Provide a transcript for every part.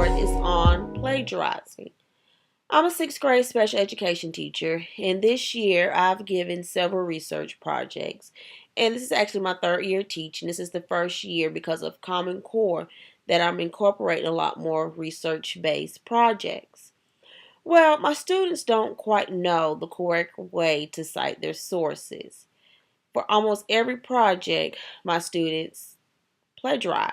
StoryBoard is on plagiarizing. I'm a sixth grade special education teacher, and this year I've given several research projects. And this is actually my third year teaching. This is the first year because of Common Core that I'm incorporating a lot more research based projects. Well, my students don't quite know the correct way to cite their sources. For almost every project, my students plagiarize.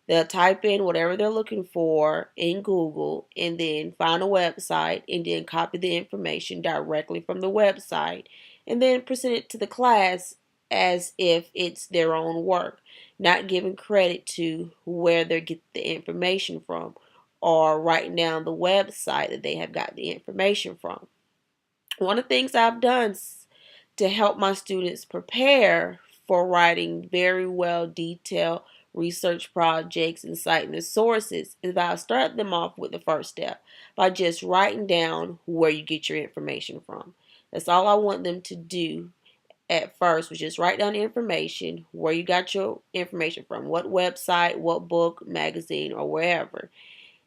They'll type in whatever they're looking for in Google and then find a website and then copy the information directly from the website and then present it to the class as if it's their own work, not giving credit to where they get the information from or writing down the website that they have got the information from. One of the things I've done to help my students prepare for writing very well detailed research projects and citing the sources is by starting them off with the first step by just writing down where you get your information from. That's all I want them to do at first, was just write down the information, where you got your information from, what website, what book, magazine, or wherever.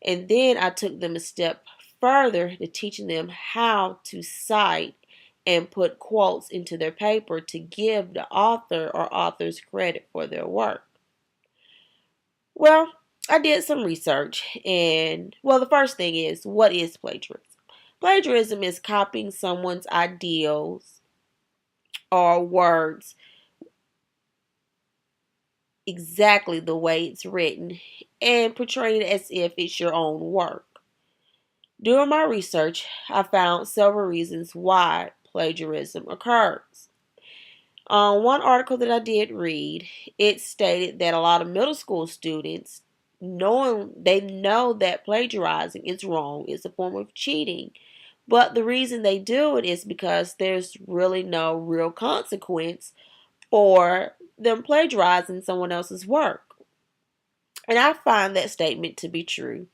And then I took them a step further to teaching them how to cite and put quotes into their paper to give the author or authors credit for their work. Well, I did some research, and the first thing is, what is plagiarism? Plagiarism is copying someone's ideals or words exactly the way it's written and portraying it as if it's your own work. During my research, I found several reasons why plagiarism occurs. On one article that I did read, it stated that a lot of middle school students know that plagiarizing is wrong, it's a form of cheating. But the reason they do it is because there's really no real consequence for them plagiarizing someone else's work. And I find that statement to be true,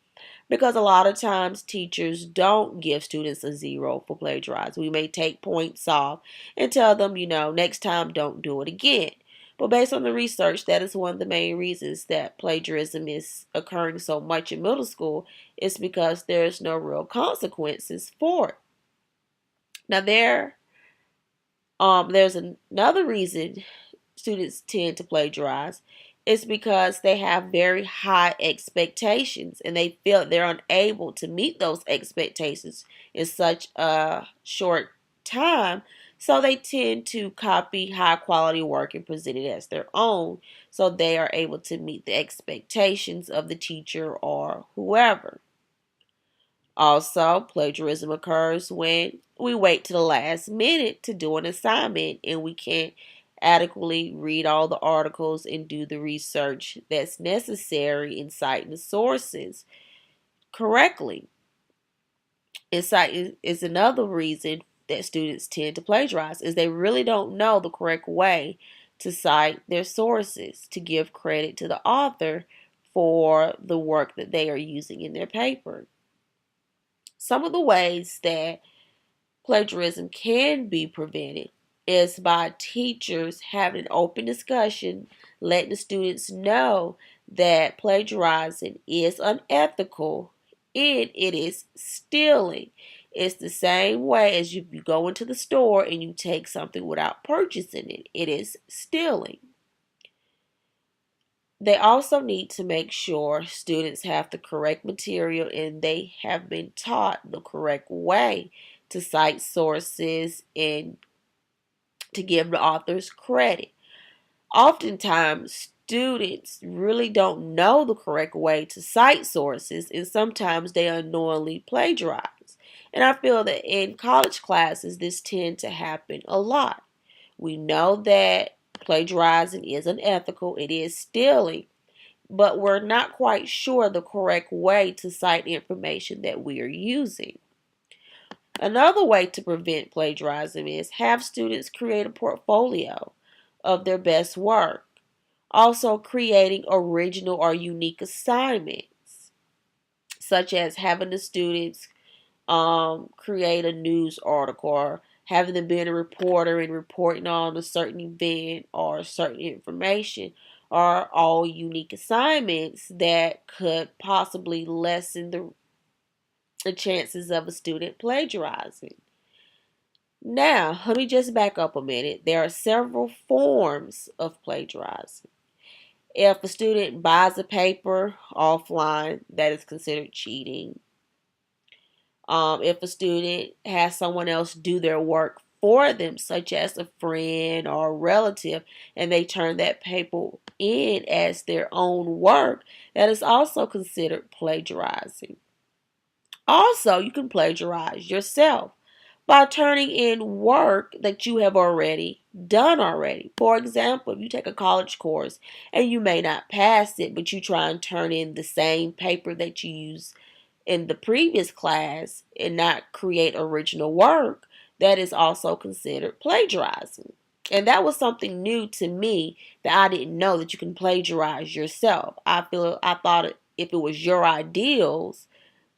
because a lot of times teachers don't give students a zero for plagiarizing. We may take points off and tell them, next time don't do it again. But based on the research, that is one of the main reasons that plagiarism is occurring so much in middle school, is because there's no real consequences for it. Now there's another reason students tend to plagiarize. It's because they have very high expectations and they feel they're unable to meet those expectations in such a short time. So they tend to copy high quality work and present it as their own, so they are able to meet the expectations of the teacher or whoever. Also, plagiarism occurs when we wait to the last minute to do an assignment and we can't adequately read all the articles and do the research that's necessary in citing the sources correctly. Insight is another reason that students tend to plagiarize, is they really don't know the correct way to cite their sources, to give credit to the author for the work that they are using in their paper. Some of the ways that plagiarism can be prevented is by teachers having an open discussion, letting the students know that plagiarizing is unethical and it is stealing. It's the same way as if you go into the store and you take something without purchasing it. It is stealing. They also need to make sure students have the correct material and they have been taught the correct way to cite sources and to give the authors credit. Oftentimes, students really don't know the correct way to cite sources, and sometimes they unknowingly plagiarize. And I feel that in college classes, this tends to happen a lot. We know that plagiarizing is unethical, it is stealing, but we're not quite sure the correct way to cite information that we are using. Another way to prevent plagiarism is have students create a portfolio of their best work. Also, creating original or unique assignments, such as having the students create a news article, or having them being a reporter and reporting on a certain event or certain information, are all unique assignments that could possibly lessen the chances of a student plagiarizing. Now, let me just back up a minute. There are several forms of plagiarizing. If a student buys a paper offline, that is considered cheating. If a student has someone else do their work for them, such as a friend or a relative, and they turn that paper in as their own work, that is also considered plagiarizing. Also, you can plagiarize yourself by turning in work that you have already done already. For example, if you take a college course and you may not pass it, but you try and turn in the same paper that you used in the previous class and not create original work, that is also considered plagiarizing. And that was something new to me that I didn't know, that you can plagiarize yourself. I thought if it was your ideals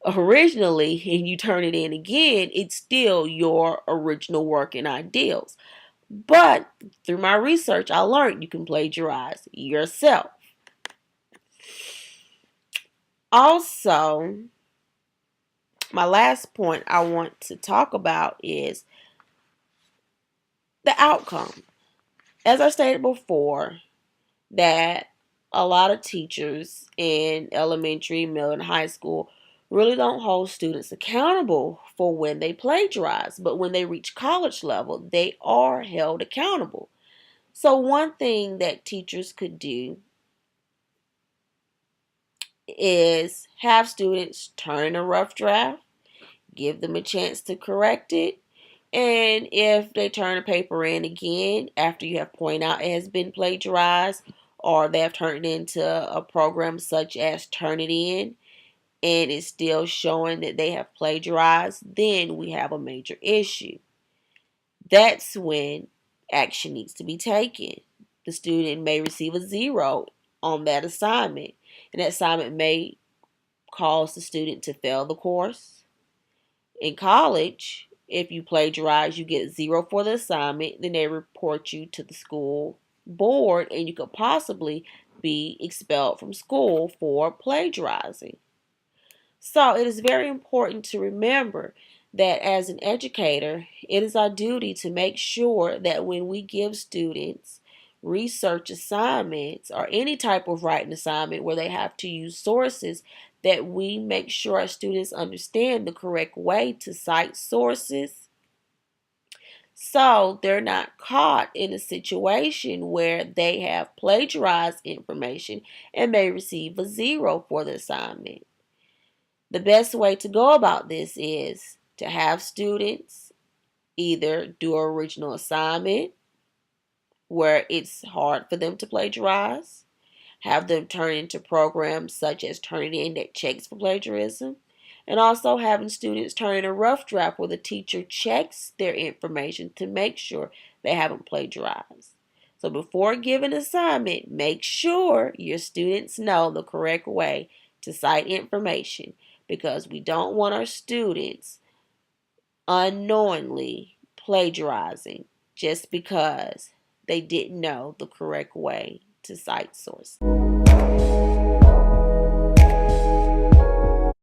originally and you turn it in again, it's still your original work and ideals. But through my research, I learned you can plagiarize yourself. Also, my last point I want to talk about is the outcome. As I stated before, that a lot of teachers in elementary, middle, and high school really don't hold students accountable for when they plagiarize, but when they reach college level, they are held accountable. So one thing that teachers could do is have students turn in a rough draft, give them a chance to correct it, and if they turn a paper in again after you have pointed out it has been plagiarized, or they have turned it into a program such as Turnitin, and it's still showing that they have plagiarized, then we have a major issue. That's when action needs to be taken. The student may receive a 0 on that assignment, and that assignment may cause the student to fail the course. In college, if you plagiarize, you get 0 for the assignment, then they report you to the school board, and you could possibly be expelled from school for plagiarizing. So it is very important to remember that as an educator, it is our duty to make sure that when we give students research assignments or any type of writing assignment where they have to use sources, that we make sure our students understand the correct way to cite sources, so they're not caught in a situation where they have plagiarized information and may receive a 0 for the assignment. The best way to go about this is to have students either do an original assignment where it's hard for them to plagiarize, have them turn into programs such as Turnitin that checks for plagiarism, and also having students turn in a rough draft where the teacher checks their information to make sure they haven't plagiarized. So before giving an assignment, make sure your students know the correct way to cite information, because we don't want our students unknowingly plagiarizing just because they didn't know the correct way to cite sources.